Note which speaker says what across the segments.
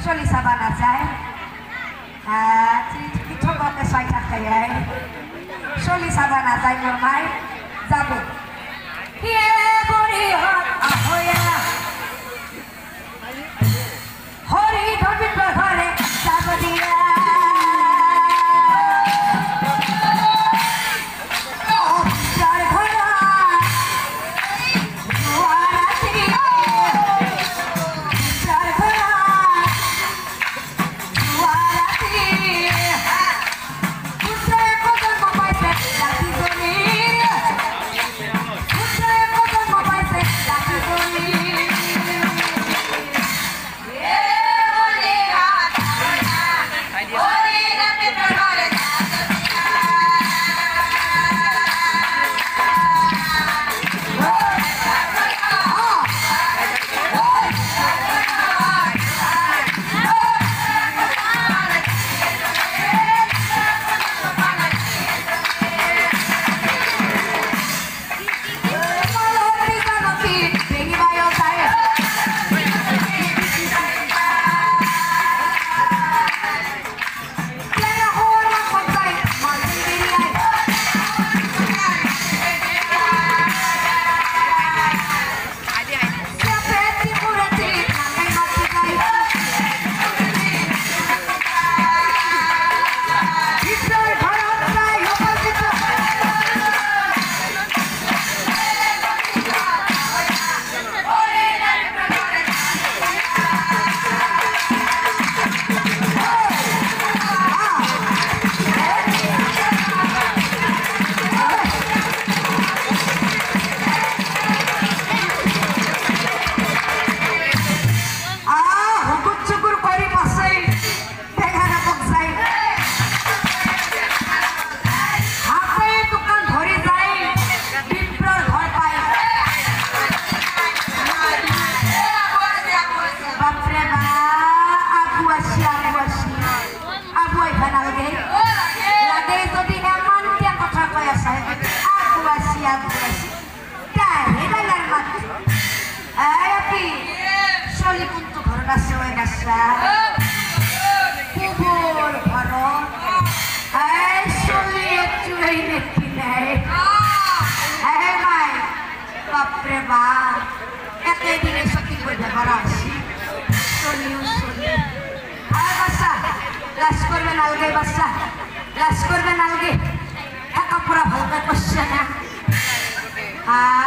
Speaker 1: চলি চাবা নাযায় চবকে চাই থাকে চলি চাবা নাযায় মোৰ মাই যাব হৰি ধৰ্মিত ঘৰে যাব দিয়া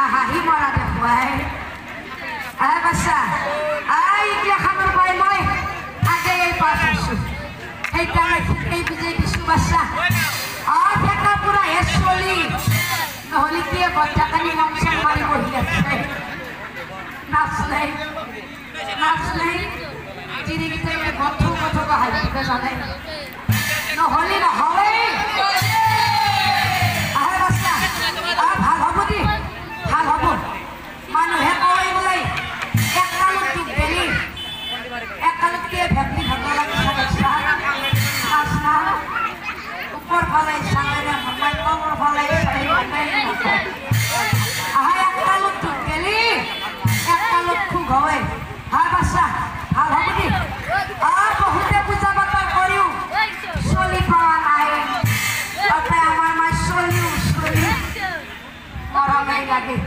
Speaker 1: হাঁহি মৰা দেখুৱাই বাচ্চা এইগিলা খাবৰ পাই মই আগে এই পাছ হৈছোঁ সেইকাৰণে এই বুজাই দিছোঁ বাচ্চা ঠেকা পুৰা হেঁচ চলি নহ'লে কি বজ্জাকানি মংচন মাৰি বহি আছে নাচ নাই যিকেইটাই গথো হাঁহিব জানে নহ'লে নহয় ভাল হ'ব দেই ভাল হ'ব মানুহে কয় বোলে এককালত দুখ গেলি এককালতকে ভেপলি ভাবিব লাগে ওপৰ ফালে চাঙেৰে মমাই তলৰ ফালে এককালত দুখ গেলি এককালত খুব হয় ভাল বাচ্চা ভাল হ'ব দেই বহুতে পূজা পাতল কৰিও চলি পোৱা নাই তাতে আমাৰ মাই চলিও মৰমে লাগে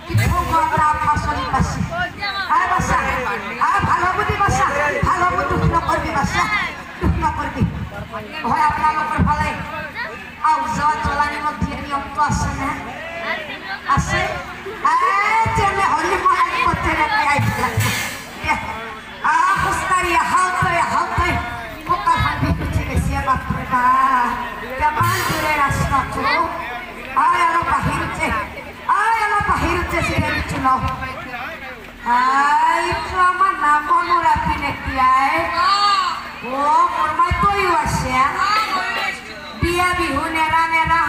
Speaker 1: কিছু গৰা পাচলি পাইছে বাচ্চা ভাল হ'ব দি বাচ্চা ভাল হ'ব দুখ নকৰিবি বাচ্চা দুখ নকৰিবি হয় আপোনালোকৰ ফালে যোৱা জলানি মধ্যে নিয়মটো আছেনে আছে তেনেহ'লে মই আগতেৰে খোজকাঢ়ি আহোঁতে বোকা ভাঙি উঠি গৈছে বাপৰে কিমান দূৰে ৰাস্তাটো অলপ বাহিৰতে চিৰিয়ালিটো লওঁ এইটো আমাৰ নামনো ৰাখি নেকি মোৰমাই তৈও আছে বিয়া বিহু নেৰা নেৰা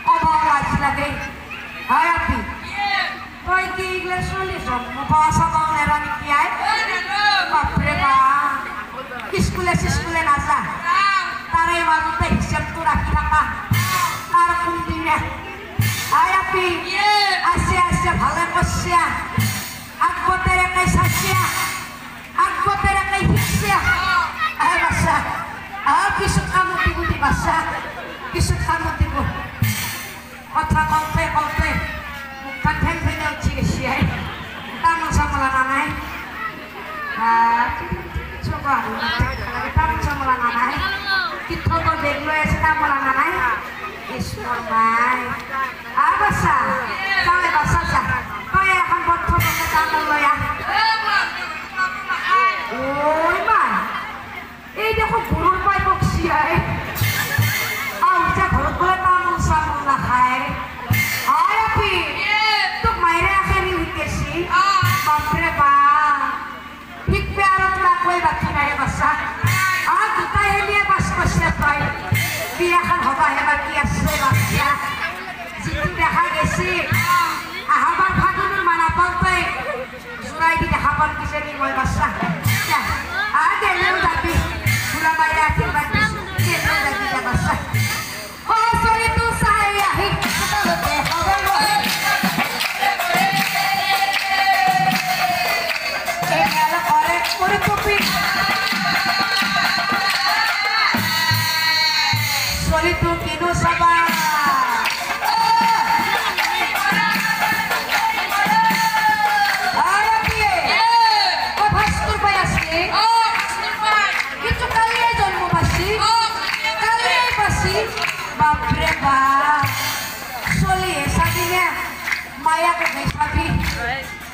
Speaker 1: ক'ব লাজ লাগে হয় আপি তই কি এইগিলা চলিছ মুখা চাবাও নেৰা নেকি আই বাপৰে বা স্কুলে চিস্কুলে নাযা তাৰে মাজতে হিচাপটো ৰাখি থাকা তাৰ কোনদিনে আই আপি আছে আছে ভালে করছে আগবতের একাই সাজিয়া আগবতের একাই শিখছে আয় বাচ্চা কিছু কামতি বুঝি বাচ্চা কিছু কামতি কথা কলতে কলতে মুখখান ঠেং ঠেঙে উঠি গেছি তামোল চামলা নানাই তামোল চামলা নানাই কিথৰ বেগ লৈ আছে তামোল নানাই ঈশ্বৰ নাই বাচ্চা তাহলে বাচ্চা যা তই এখন বদ্ধ বন্ধে তামোল লৈ আহ ওই মা এই দেখো গরুর পাই বকছি আয় যে ঘৰত গ'লে তামোল চামোল নাখায় হয় আপি তোক মাইৰে আখেৰি শিকেছি বাপৰে বা শিকবে আৰু তোৰা কৈ বাকী নাই বাচ্চা দুটাই হেলিয়ে বাছ কৈছে তই বিয়াখন হবাহে বাকী আছে বাচ্চা যিটো দেখা গেছি আহাবাৰ ফাগুনৰ মানা পাওঁতে জোৰাই দি দেখা পাম কিজানি মই বাচ্চা গেলেও যাবি বুঢ়া বাইৰে আশীৰ্বাদ দিছোঁ গেলেও যাবি যা বাচ্চা চলিটো চাই আহি চলিটো কিনো চাবা বাপরে বা চলি চাবিনে মায়াকে বেচাবি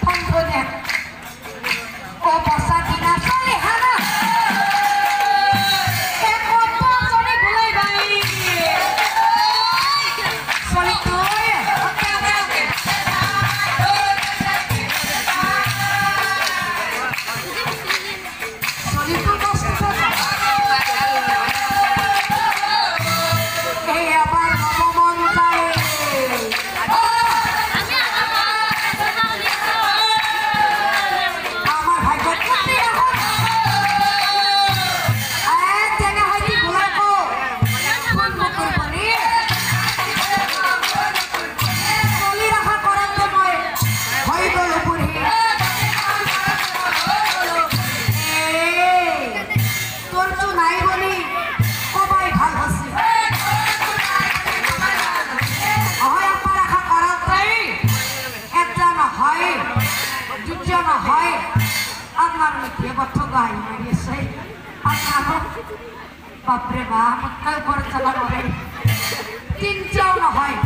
Speaker 1: সংগনে ও বসা দিনা চলি হানা চলি ভুলাই বাই চলি তুই চলি তো কষ্ট হয় আপনার মুখে বদ্ধ গাই মারিয়েছে আপনার বাপরে বাপ করে চালা করে তিনটাও না হয়